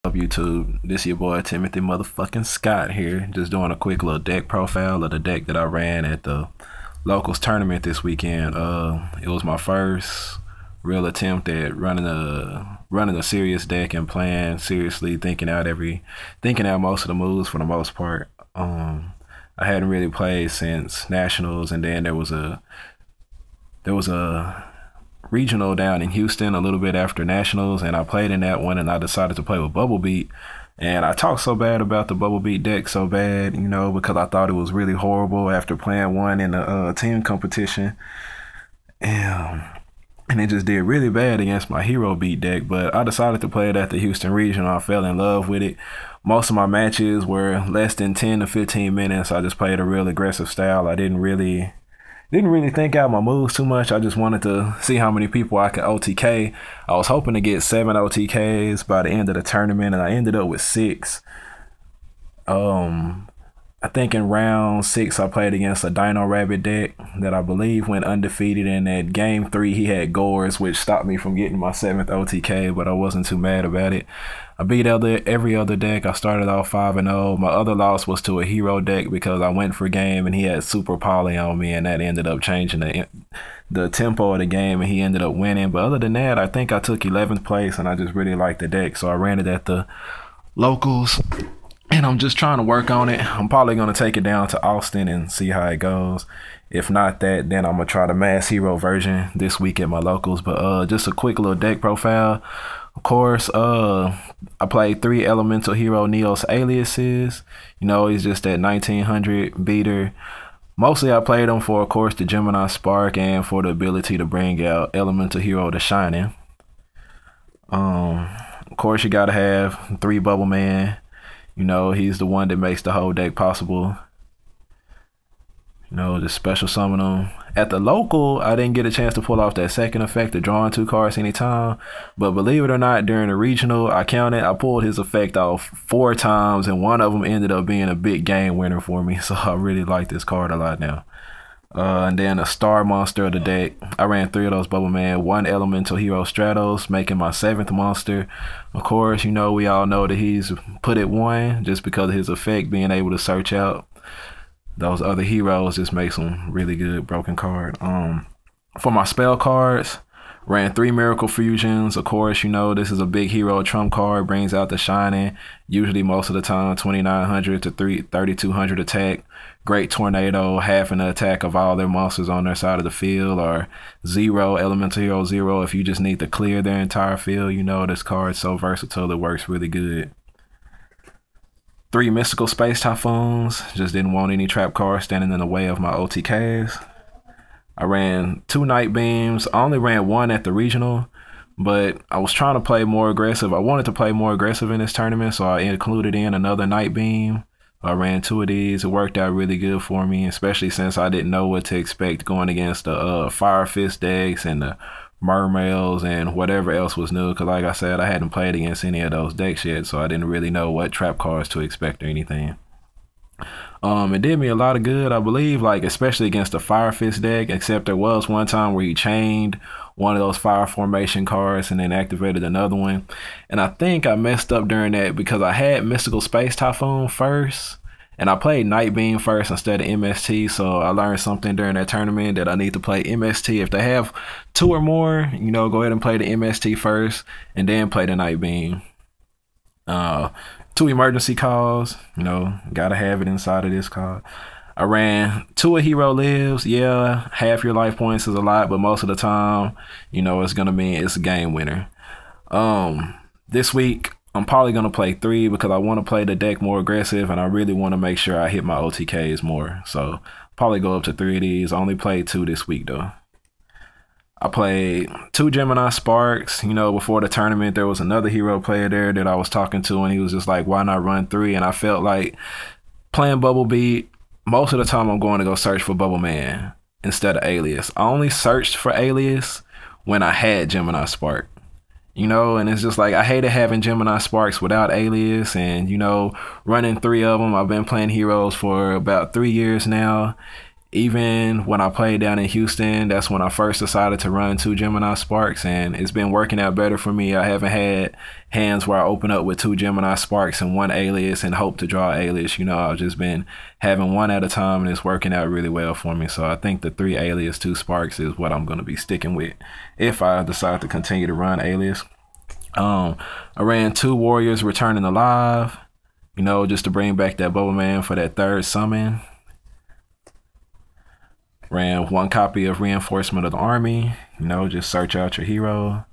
Up YouTube, this your boy Timothy motherfucking Scott here, just doing a quick little deck profile of the deck that I ran at the locals tournament this weekend. It was my first real attempt at running a serious deck and playing seriously, thinking out most of the moves for the most part. I hadn't really played since nationals, and then there was a regional down in Houston a little bit after nationals, and I played in that one, and I decided to play with Bubble Beat. And I talked so bad about the Bubble Beat deck so bad, you know, because I thought it was really horrible after playing one in the team competition, and it just did really bad against my Hero Beat deck. But I decided to play it at the Houston regional. I fell in love with it. Most of my matches were less than 10 to 15 minutes. I just played a real aggressive style. I didn't really think out my moves too much. I just wanted to see how many people I could OTK. I was hoping to get 7 OTKs by the end of the tournament, and I ended up with 6. I think in round 6 I played against a Dino Rabbit deck that I believe went undefeated, and at game 3 he had Gores, which stopped me from getting my 7th OTK, but I wasn't too mad about it. I beat every other deck. I started off 5-0. My other loss was to a hero deck because I went for game and he had super poly on me, and that ended up changing the tempo of the game, and he ended up winning. But other than that, I think I took 11th place, and I just really liked the deck, so I ran it at the locals, and I'm just trying to work on it. I'm probably going to take it down to Austin and see how it goes. If not that, then I'm going to try the mass hero version this week at my locals. But just a quick little deck profile. Of course, I played 3 elemental hero Neos aliases. You know, he's just that 1900 beater. Mostly I played him for, of course, the Gemini Spark and for the ability to bring out elemental hero to Shining. Of course, you gotta have 3 Bubbleman. You know, he's the one that makes the whole deck possible. You know, just special summon them. At the local, I didn't get a chance to pull off that second effect of drawing 2 cards anytime. But believe it or not, during the regional, I pulled his effect off 4 times, and one of them ended up being a big game winner for me. So I really like this card a lot now. And then a star monster of the deck. I ran 3 of those Bubbleman, 1 elemental hero Stratos, making my 7th monster. Of course, you know, we all know that he's put at 1 just because of his effect being able to search out those other heroes. Just makes them really good broken card. For my spell cards, ran 3 Miracle Fusions. Of course, you know, this is a big hero trump card, brings out the Shining, usually most of the time 2900 to 3200 attack. Great Tornado, halving the attack of all their monsters on their side of the field, or 0 elemental hero 0 if you just need to clear their entire field. You know, this card's so versatile, it works really good. 3 Mystical Space Typhoons, just didn't want any trap cards standing in the way of my OTKs. I ran 2 Night Beams. I only ran 1 at the regional, but I was trying to play more aggressive. I wanted to play more aggressive in this tournament, so I included in another Night Beam. I ran 2 of these. It worked out really good for me, especially since I didn't know what to expect going against the Fire Fist decks and the Mermails and whatever else was new, because like I said, I hadn't played against any of those decks yet, so I didn't really know what trap cards to expect or anything. It did me a lot of good, I believe, like especially against the Fire Fist deck, except there was one time where he chained one of those fire formation cards and then activated another one, and I think I messed up during that because I had Mystical Space Typhoon first and I played Night Beam first instead of MST. So I learned something during that tournament, that I need to play MST. If they have 2 or more, you know, go ahead and play the MST first and then play the Night Beam. 2 emergency calls, you know, gotta have it inside of this card. I ran 2 of Hero Lives. Yeah, half your life points is a lot, but most of the time, you know, it's gonna mean it's a game winner. This week I'm probably gonna play 3 because I want to play the deck more aggressive, and I really want to make sure I hit my OTKs more. So probably go up to 3 of these. I only played 2 this week though. I played 2 Gemini Sparks. You know, before the tournament, there was another hero player there that I was talking to, and he was just like, why not run 3? And I felt like playing Bubble Beat, most of the time I'm going to go search for Bubbleman instead of Alius. I only searched for Alius when I had Gemini Spark. You know, and it's just like, I hated having Gemini Sparks without Alius, and, you know, running 3 of them. I've been playing heroes for about 3 years now, Even when I played down in Houston, that's when I first decided to run 2 Gemini Sparks, and it's been working out better for me. I haven't had hands where I open up with 2 Gemini Sparks and 1 Alias and hope to draw Alias. You know, I've just been having 1 at a time, and it's working out really well for me. So I think the 3 Alias, 2 Sparks is what I'm going to be sticking with if I decide to continue to run Alias. I ran 2 Warriors Returning Alive, you know, just to bring back that Bubbleman for that 3rd summon. Ran 1 copy of Reinforcement of the Army, you know, just search out your hero.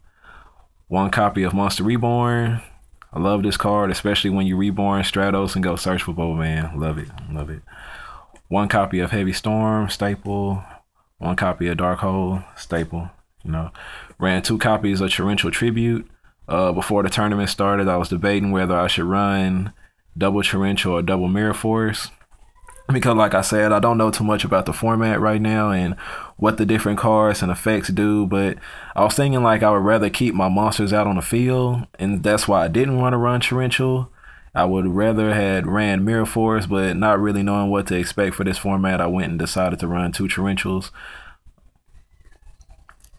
1 copy of Monster Reborn. I love this card, especially when you reborn Stratos and go search for Bubbleman. Love it, love it. 1 copy of Heavy Storm, staple. 1 copy of Dark Hole, staple, you know. Ran 2 copies of Torrential Tribute. Before the tournament started, I was debating whether I should run double Torrential or double Mirror Force. Because like I said, I don't know too much about the format right now and what the different cards and effects do, but I was thinking like I would rather keep my monsters out on the field, and that's why I didn't want to run Torrential. I would rather had ran Mirror Force, but not really knowing what to expect for this format, I went and decided to run 2 Torrentials.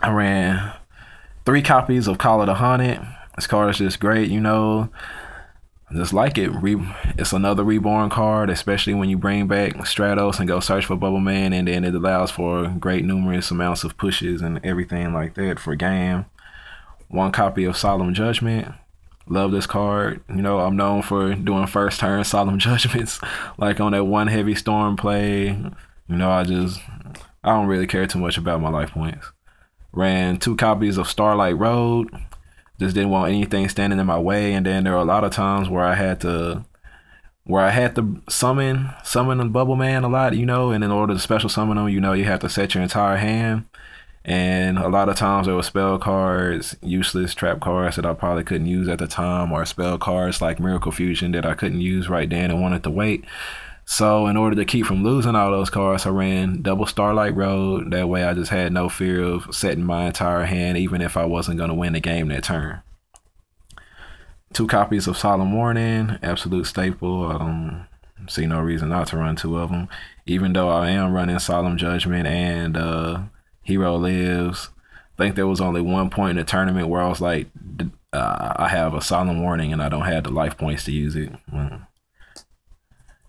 I ran 3 copies of Call of the Haunted. This card is just great, you know. Just like it. It's another reborn card, especially when you bring back Stratos and go search for Bubbleman, and then it allows for great numerous amounts of pushes and everything like that for game. 1 copy of Solemn Judgment. Love this card. You know, I'm known for doing first turn Solemn Judgments, like on that 1 Heavy Storm play. You know, I don't really care too much about my life points. Ran 2 copies of Starlight Road. Just didn't want anything standing in my way, and then there were a lot of times where I had to summon the Bubbleman a lot, you know, and in order to special summon them, you know, you have to set your entire hand. And a lot of times there were spell cards, useless trap cards that I probably couldn't use at the time, or spell cards like Miracle Fusion that I couldn't use right then and wanted to wait. So in order to keep from losing all those cards, I ran double Starlight Road. That way I just had no fear of setting my entire hand, even if I wasn't going to win the game that turn. 2 copies of Solemn Warning, absolute staple. I don't see no reason not to run 2 of them, even though I am running Solemn Judgment and Hero Lives. I think there was only 1 point in the tournament where I was like, I have a Solemn Warning and I don't have the life points to use it.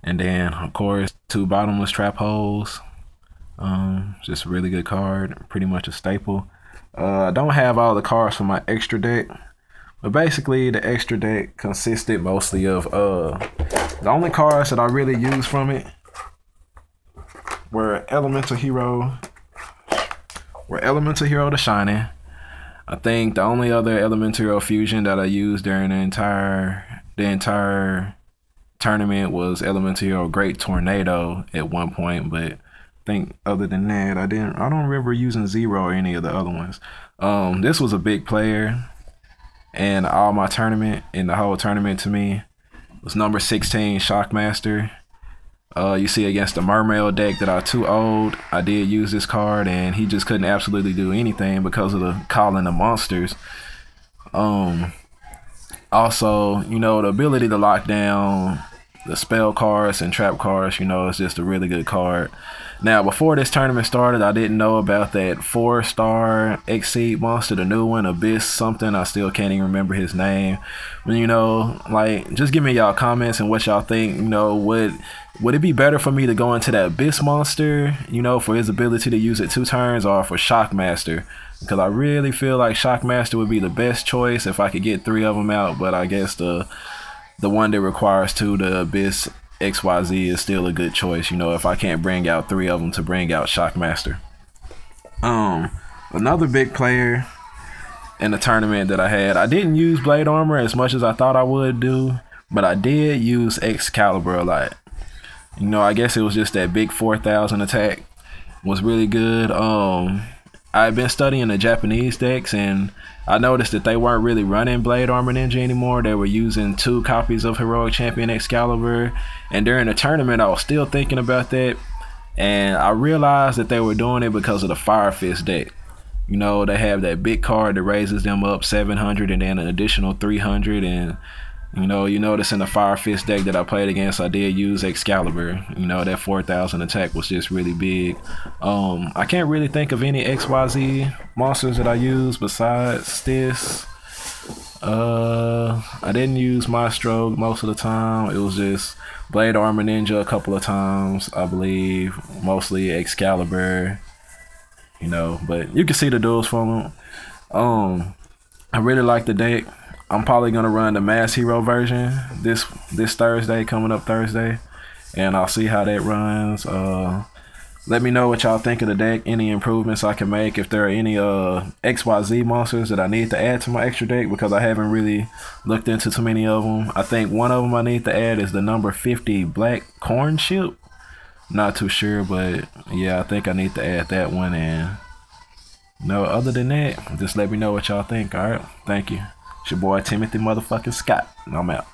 And then, of course, 2 Bottomless Trap Holes. Just a really good card, pretty much a staple. I don't have all the cards for my extra deck, but basically the extra deck consisted mostly of the only cards that I really used from it were Elemental Hero the Shining. I think the only other Elemental Hero Fusion that I used during the entire tournament was Elemental Hero Great Tornado at 1 point, but I think other than that, I don't remember using Zero or any of the other ones. This was a big player, and the whole tournament to me was number 16 Shockmaster. You see against the Mermaid deck that are too old, I did use this card, and he just couldn't absolutely do anything because of the calling of monsters. Also, you know, the ability to lock down the spell cards and trap cards, you know, it's just a really good card. Now, before this tournament started, I didn't know about that 4-star Exceed monster, the new one, Abyss something. I still can't even remember his name. But, you know, like, just give me y'all comments and what y'all think. You know, would it be better for me to go into that Abyss monster, you know, for his ability to use it 2 turns, or for Shockmaster? Because I really feel like Shockmaster would be the best choice if I could get 3 of them out, but I guess the one that requires 2, the Abyss XYZ, is still a good choice, you know, if I can't bring out 3 of them to bring out Shockmaster. Another big player in the tournament that I didn't use Blade Armor as much as I thought I would do, but I did use Excalibur a lot. You know, I guess it was just that big 4,000 attack was really good. I've been studying the Japanese decks, and I noticed that they weren't really running Blade Armor Ninja anymore. They were using 2 copies of Heroic Champion Excalibur, and during the tournament I was still thinking about that, and I realized that they were doing it because of the Fire Fist deck. You know, they have that big card that raises them up 700 and then an additional 300, and You know, you notice in the Fire Fist deck that I played against, I did use Excalibur. You know, that 4,000 attack was just really big. I can't really think of any XYZ monsters that I use besides this. I didn't use My Stroke most of the time. It was just Blade Armor Ninja a couple of times, I believe. Mostly Excalibur. You know, but you can see the duels from them. I really like the deck. I'm probably gonna run the Mass Hero version this Thursday, coming up Thursday, and I'll see how that runs. Let me know what y'all think of the deck, any improvements I can make, if there are any XYZ monsters that I need to add to my extra deck, because I haven't really looked into too many of them. I think one of them I need to add is the number 50 Black Corn Ship. Not too sure, but yeah, I think I need to add that one. And no, other than that, just let me know what y'all think. All right, thank you. It's your boy Timothy motherfucking Scott, and I'm out.